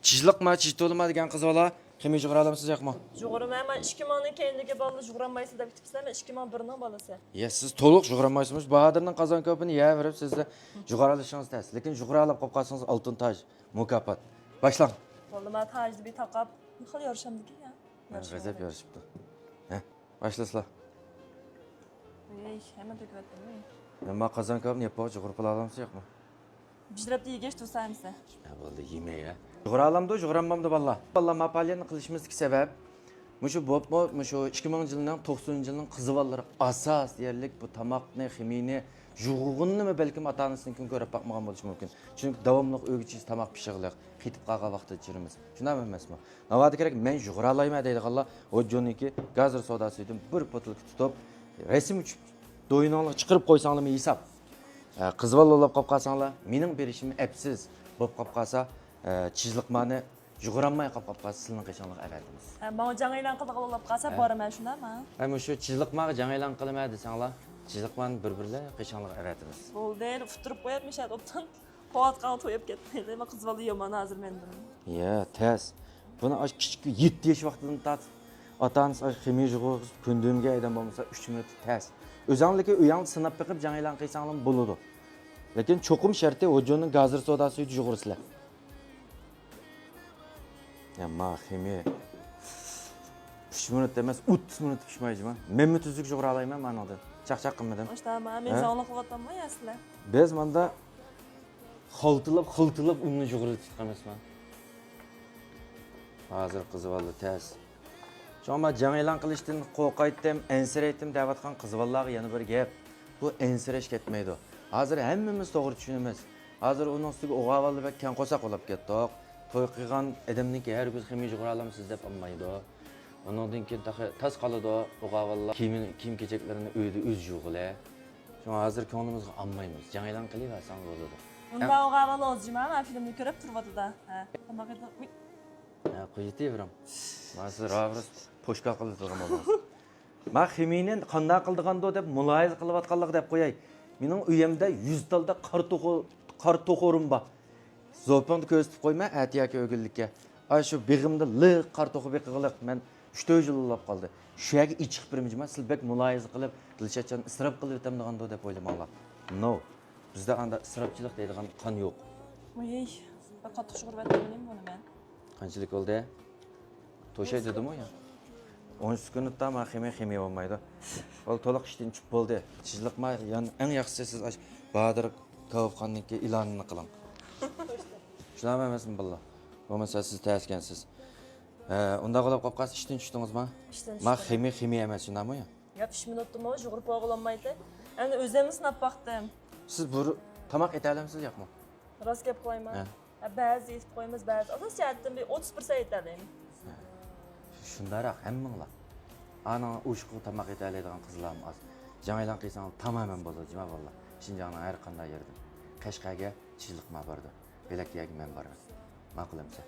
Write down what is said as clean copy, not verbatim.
Çizlikma, çiztolma degan qiz bola, kimi jug'ura olamsiz yo'qmi? Jug'uraman, men 2 mingdan keyingi bolalar jug'uramaysiz deb ketibsizlar. Men 2001ning bolasi. Ya siz to'liq jug'uramaysiz. Bahodirning qozon ko'pini yeyaverib sizda jug'ura olishingiz tez. Lekin jug'ura olib qolib qolsangiz oltin toj, mukofot. Boshlang. Bo'ldi, men tajni bir taqab, bir xil yorishamdiki ya. G'azab yorishibdi. Ha, boshlasizlar. Ey, hamma to'kyapti. Nima qozon ko'pni yeb jug'urib qila olamsiz yo'qmi? Bijrabda yegesh tursangiz. Ya bo'ldi, yemay ya. Jug'ura olamdi, jug'uramamdi vallah. Vallah mapaliyani qilishimizdagi sabab mushu bo'pmi, mushu 2000-yilning 90-yilning qizivollari asos deyarlik bu tomoqni, ximiyni, jug'ug'inni balkim ota-onasidan ko'rib boqmagan bo'lishi mumkin. Chunki davomli o'g'itchiz tomoq pishig'liq, qitib qolgan vaqtda chirimiz. Shunday emasmi? Navodi kerak men jug'ura olmayman deydiganlar, o joniki gazir sodasidan bir botil tutib, rasm uchib do'yinonlik chiqarib qo'ysanglar hisob. Qizivollab qolib qolsanglar, mening berishim epsiz bo'lib qolib qolsa, chizliqmani jug'uramay qolib qolsa, sizning qachonlik avatimiz. Ha, men jang e'lon qilib qolsa boraman shundami? Ama shu chizliqmaga jang e'lon qilmay desanglar, chizliqmani bir-birlar qachonlik avatimiz. Bo'ldi, futurib qo'yapmishad, o'pdan. Qovat qavt to'yib ketdi. Men qizbola yomon hozir mendan. Ya, tez. Buni aş kichik 7 yosh vaqtidan tatib ota-onasi ximiy jug'uz kundumga aydan bo'lmasa 3 minut tez. O'zingizga uyang sinab biqib jang e'lon qilsanglar bo'ladi. Lekin cho'qim sharti o'joning gazir sodasini jug'ursizlar. Ya ma ximiy 3 minut emas, 30 minut pishmayman. Men tuzuk jug'ura olayman manadan. Chaqchaq qilmadim. Oshtama, men sog'liq qilyapmanmi sizlar? Biz manda xiltilab unni jug'urib chiqamasman. Hozir qizivoldi tez. Shoma jang e'lon qilishdan qo'rqaydim, ensiraydim deyotgan qizivollarga yana bir gap. Bu ensirash ketmaydi. Hozir hammamiz to'g'ri tushunamiz. Hozir uning ustiga o'g'avalli va kan qo'saq olib ketdik. To'y qilgan odamniki har kun ximiy jug'ura olamsiz deb olmaydi. Uningdan keyin tas qoladi o'g'avallar kiyim kechaklarini uyda o'z jug'ila. Shunga hozir ko'nglimizga olmaymiz. Jang e'lon qilaversan bo'ladi. Unda o'g'aval o'zjima, men filmni ko'rib turibdi-da. Ha, qanaqa edi? Ya qo'yitaveram. Ma'sir ravris poshka qilib turgan bo'lamiz. Men ximiyni qanday qildigando deb muloyiz qilayotganlik deb qo'yay. Mening uyimda 100 talda qarto'xorim bor. Zo'ponni ko'rsatib qo'yma, atiyaki o'gillikka. Ay shu beg'imda liq qarto'xi beqig'liq men 3-4 yil ulab qoldi. Shu yerga ichib birmijman, silbek muloyiz qilib, dilshachan isrof qilib o'tam degando deb o'ylamoqlar. No. Bizda anda isrofchilik deydigan qon yo'q. Voy, qattiq shug'urbatlayman buni men. Qanchalik bo'ldi? To'shay dedim-ku ya. 10 kundan men ximiy olmaydi. Ol to'liq ishdan chiqib bo'ldi. Chizliqma, ya'ni eng yaxshisi siz Bahodir Kavobxonniki ilonini qiling. Shunaqa emasmi billah? Bo'lmasa siz tayyorgansiz. Unda qolib qolsa ishdan tushdingizmi? Ishdan Men ximiy emas, shundaymi ya? Ya 5 minutda jug'urib o'g'ilolmaydi. Endi o'zim sinab baqdim. Siz bu tomoq eta olamsiz yo'qmi? Rost gap qilayman. Ba'zi yetib qo'yamiz, ba'zi. Asosiyatdan bir 30% aytadim. Shundaroq hammanglar. Ana ushqu tomoq eta oladigan qizlarimiz az. Jang e'lon qilsang tamamen bo'ladi, jima vallah. Shinjongning har qanday yerida. Qashqarga chizliqma bordi. Belakyaga men borman. Ma'qulamsa.